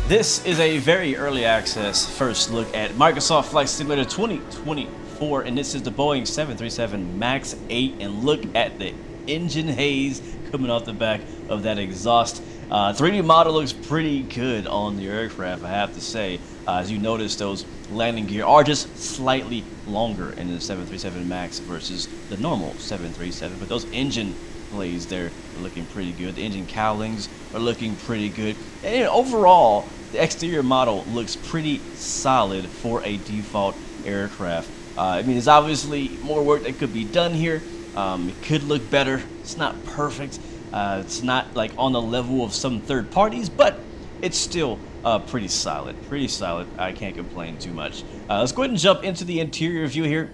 This is a very early access first look at Microsoft Flight Simulator 2024, and this is the Boeing 737 MAX 8, and look at the engine haze coming off the back of that exhaust. 3D model looks pretty good on the aircraft, I have to say. As you notice, those landing gear are just slightly longer in the 737 MAX versus the normal 737, but those engine blades there are looking pretty good. The engine cowlings are looking pretty good, and overall the exterior model looks pretty solid for a default aircraft. I mean, there's obviously more work that could be done here. It could look better. It's not perfect. It's not like on the level of some third parties, but it's still pretty solid. Pretty solid. I can't complain too much. Let's go ahead and jump into the interior view here,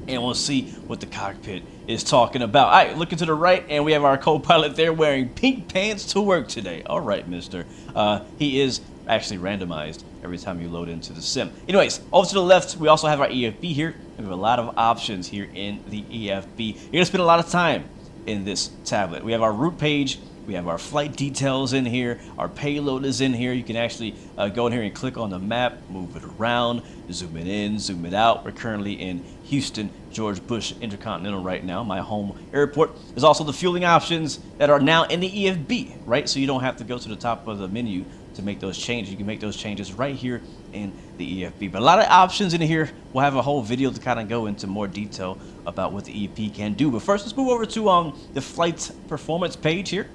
and we'll see what the cockpit is talking about. All right, looking to the right, and we have our co-pilot there wearing pink pants to work today. All right, mister. He is actually randomized every time you load into the sim. Anyways, over to the left, we also have our EFB here. We have a lot of options here in the EFB. You're gonna spend a lot of time in this tablet. We have our route page. We have our flight details in here. Our payload is in here. You can actually go in here and click on the map, move it around, zoom it in, zoom it out. We're currently in Houston, George Bush Intercontinental right now, my home airport. There's also the fueling options that are now in the EFB, right? So you don't have to go to the top of the menu to make those changes. You can make those changes right here in the EFB. But a lot of options in here. We'll have a whole video to kind of go into more detail about what the EFB can do. But first, let's move over to the flight performance page here.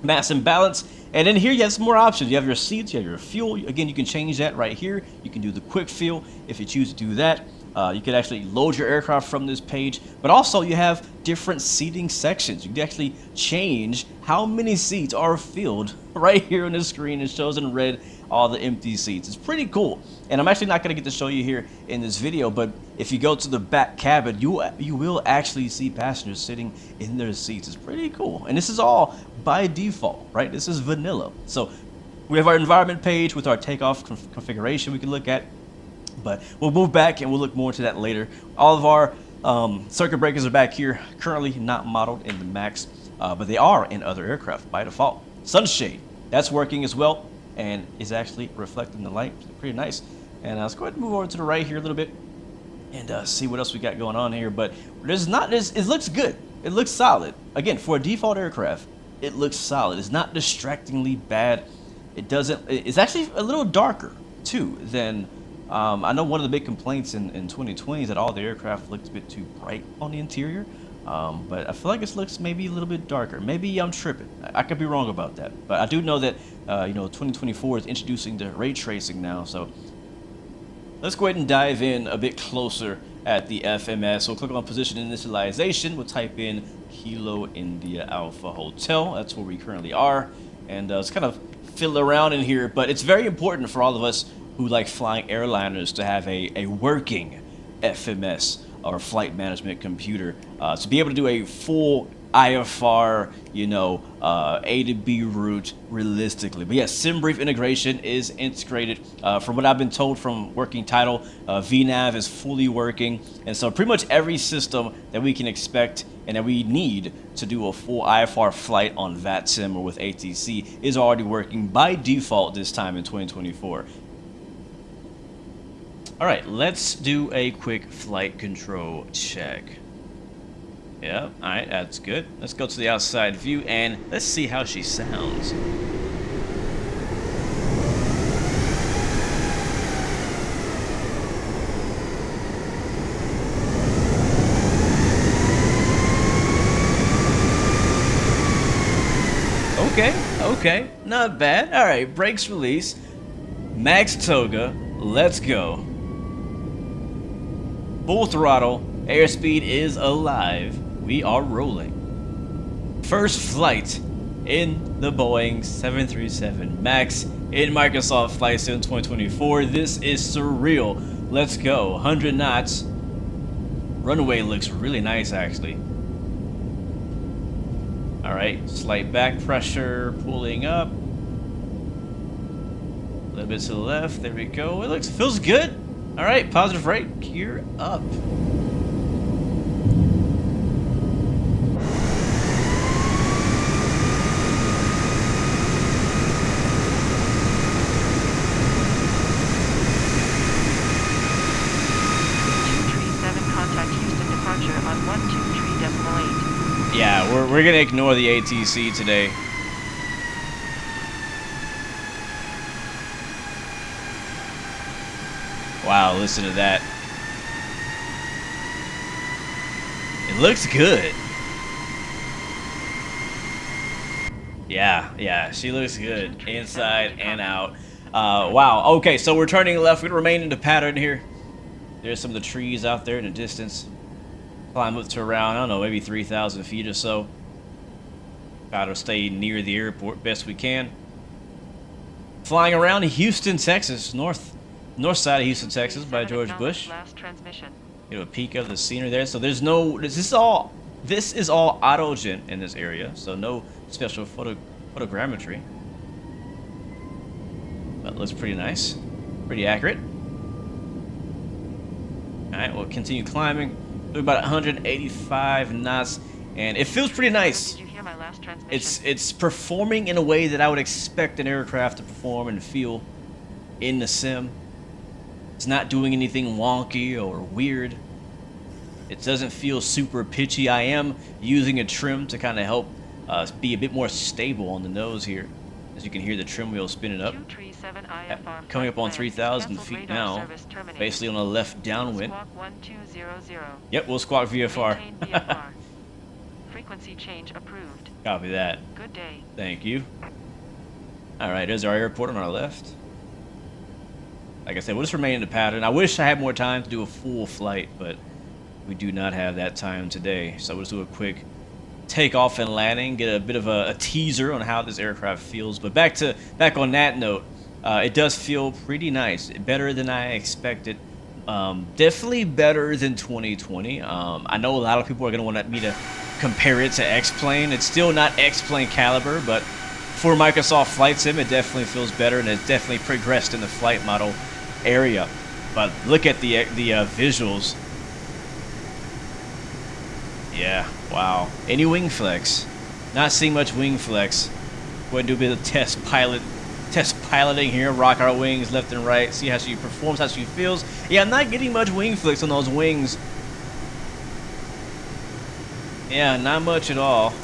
Mass and balance, and then here you have some more options. You have your seats, you have your fuel. Again, you can change that right here. You can do the quick fuel if you choose to do that. You can actually load your aircraft from this page, but also you have different seating sections. You can actually change how many seats are filled right here on the screen. It shows in red all the empty seats. It's pretty cool, and I'm actually not going to get to show you here in this video, but if you go to the back cabin, you will actually see passengers sitting in their seats. It's pretty cool, and this is all by default, right? This is vanilla. So we have our environment page with our takeoff configuration we can look at, but we'll move back and we'll look more into that later. All of our circuit breakers are back here, currently not modeled in the MAX, but they are in other aircraft by default. Sunshade, that's working as well, and is actually reflecting the light. Pretty nice. And let's go ahead and move over to the right here a little bit and see what else we got going on here. But it looks good. It looks solid. Again, for a default aircraft, it looks solid. It's not distractingly bad. It's actually a little darker too than I know one of the big complaints in 2020 is that all the aircraft looks a bit too bright on the interior. But I feel like it looks maybe a little bit darker. Maybe I'm tripping. I could be wrong about that. But I do know that 2024 is introducing the ray tracing now. So let's go ahead and dive in a bit closer at the FMS. We'll click on position initialization. We'll type in Kilo India Alpha Hotel. That's where we currently are. And let's kind of fiddle around in here. But it's very important for all of us who like flying airliners to have a working FMS or flight management computer to be able to do a full IFR, A to B route realistically. But yes, SimBrief integration is integrated. From what I've been told from working title, VNav is fully working, and so pretty much every system that we can expect and that we need to do a full IFR flight on VATSIM or with ATC is already working by default this time in 2024. All right, let's do a quick flight control check. Yeah, all right, that's good. Let's go to the outside view and let's see how she sounds. Okay, not bad. All right, brakes release. Max Toga, let's go. Full throttle, airspeed is alive. We are rolling. First flight in the Boeing 737 MAX in Microsoft Flight Sim 2024. This is surreal. Let's go. 100 knots. Runway looks really nice, actually. All right, slight back pressure, pulling up. A little bit to the left. There we go. It feels good. All right, positive rate. Gear up. We're gonna ignore the ATC today. Wow, listen to that. It looks good. Yeah, she looks good inside and out. Wow, okay, so we're turning left. We're gonna remain in the pattern here. There's some of the trees out there in the distance. Climb up to around, I don't know, maybe 3,000 feet or so. Try to stay near the airport best we can. Flying around Houston, Texas, north side of Houston, Texas, by George Bush. Get a peek of the scenery there. So there's no, this is all autogen in this area, so no special photogrammetry. But it looks pretty nice, pretty accurate. All right, we'll continue climbing. We're about 185 knots, and it feels pretty nice. Did you hear my last transmission? It's performing in a way that I would expect an aircraft to perform and feel in the sim. It's not doing anything wonky or weird. It doesn't feel super pitchy. I am using a trim to kind of help be a bit more stable on the nose here. As you can hear the trim wheel spinning up. Coming up on 3,000 feet now. Basically on a left downwind. Yep, we'll squawk VFR. Frequency change approved. Copy that. Good day. Thank you. Alright, there's our airport on our left. Like I said, we'll just remain in the pattern. I wish I had more time to do a full flight, but we do not have that time today. So we'll just do a quick takeoff and landing, get a bit of a teaser on how this aircraft feels. But back on that note, it does feel pretty nice, better than I expected. Definitely better than 2020. I know a lot of people are going to want me to compare it to X-Plane. It's still not X-Plane caliber, but for Microsoft Flight Sim, it definitely feels better, and it's definitely progressed in the flight model area. But look at the visuals. Yeah, wow. Any wing flex? Not seeing much wing flex. Go ahead and do a bit of test piloting here. Rock our wings left and right. See how she performs, how she feels. Yeah, I'm not getting much wing flex on those wings. Yeah, not much at all.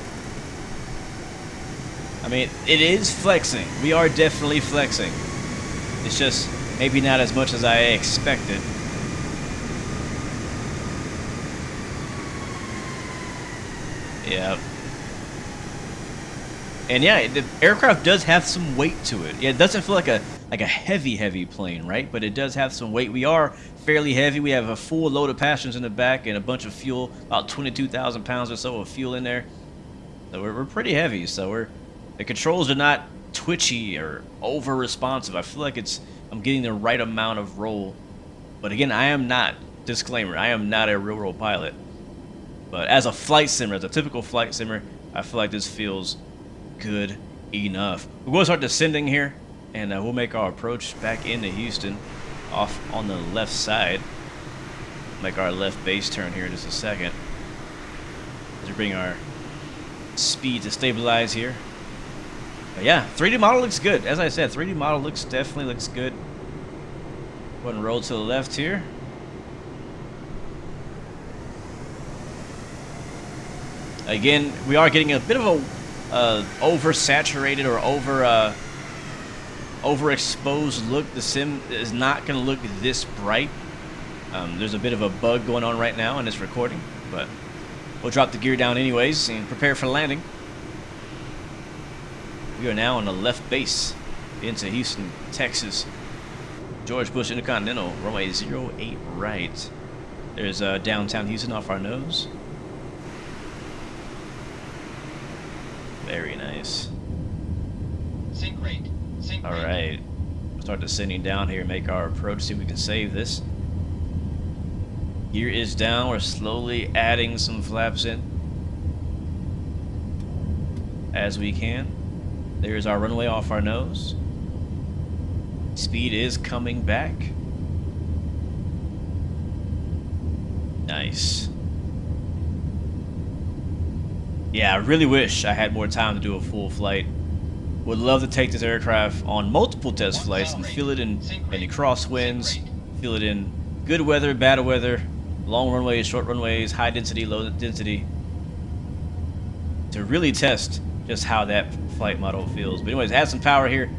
I mean, it is flexing. We are definitely flexing. It's just maybe not as much as I expected. Yeah. And yeah, the aircraft does have some weight to it. Yeah, it doesn't feel like a heavy plane, right? But it does have some weight. We are fairly heavy. We have a full load of passengers in the back and a bunch of fuel, about 22,000 pounds or so of fuel in there. So we're pretty heavy. So the controls are not twitchy or over responsive. I feel like I'm getting the right amount of roll. But again, I am not, disclaimer, I am not a real world pilot. But as a flight simmer, as a typical flight simmer, I feel like this feels good enough. We're going to start descending here, and we'll make our approach back into Houston, off on the left side. Make our left base turn here in just a second. As we bring our speed to stabilize here. But yeah, 3D model looks good. As I said, 3D model definitely looks good. Go ahead and roll to the left here. Again, we are getting a bit of a oversaturated or overexposed look. The sim is not going to look this bright. There's a bit of a bug going on right now in this recording, but we'll drop the gear down anyways and prepare for landing. We are now on the left base into Houston, Texas. George Bush Intercontinental, runway 08 right. There's downtown Houston off our nose. Very nice. Sync rate. All right. We'll start descending down here and make our approach. See if we can save this. Gear is down. We're slowly adding some flaps in as we can. There's our runway off our nose. Speed is coming back. Nice. Yeah, I really wish I had more time to do a full flight. Would love to take this aircraft on multiple test flights and feel it in any crosswinds, feel it in good weather, bad weather, long runways, short runways, high density, low density. to really test just how that flight model feels. But anyways, add some power here.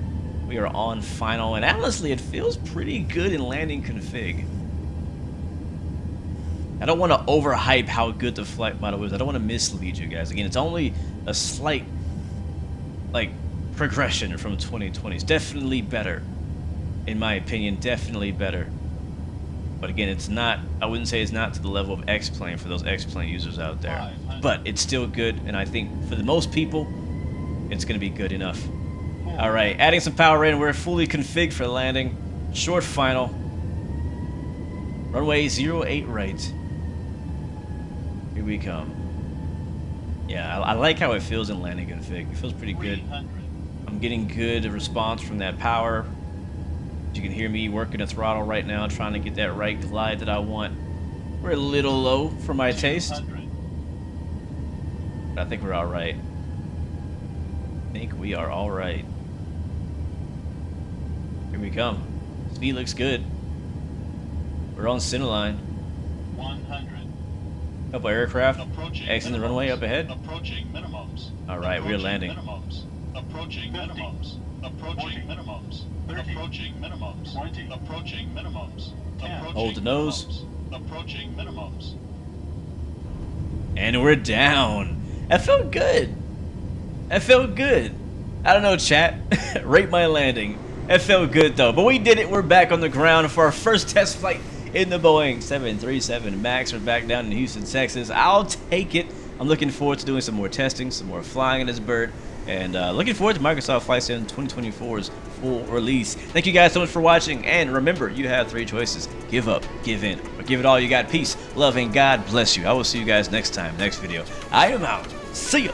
We are on final, and honestly, it feels pretty good in landing config. I don't want to overhype how good the flight model is. I don't want to mislead you guys. Again, it's only a slight, like, progression from 2020. It's definitely better, in my opinion. Definitely better. But again, it's not. I wouldn't say it's not to the level of X-Plane for those X-Plane users out there. But it's still good, and I think for the most people, it's going to be good enough. All right, adding some power in. We're fully configured for landing. Short final. Runway 08 right. Here we come. Yeah, I like how it feels in landing config. It feels pretty good. I'm getting good response from that power. You can hear me working the throttle right now, trying to get that right glide that I want. We're a little low for my taste, but I think we're all right. I think we are all right. Here we come. Speed looks good. We're on center line. 100. Couple aircraft Approaching exiting the runway up ahead. Approaching minimums. All right, we're landing. Minimums. Approaching minimums. Approaching minimums. Approaching minimums. Approaching minimums. Hold the nose. Approaching minimums. And we're down. That felt good. That felt good. I don't know, chat. Rate my landing. That felt good though. But we did it. We're back on the ground for our first test flight in the Boeing 737 MAX. We're back down in Houston, Texas. I'll take it. I'm looking forward to doing some more testing, some more flying in this bird, and looking forward to Microsoft Flight Sim 2024's full release. Thank you guys so much for watching, and remember, you have 3 choices. Give up, give in, or give it all you got. Peace, love, and God bless you. I will see you guys next time, next video. I am out. See ya.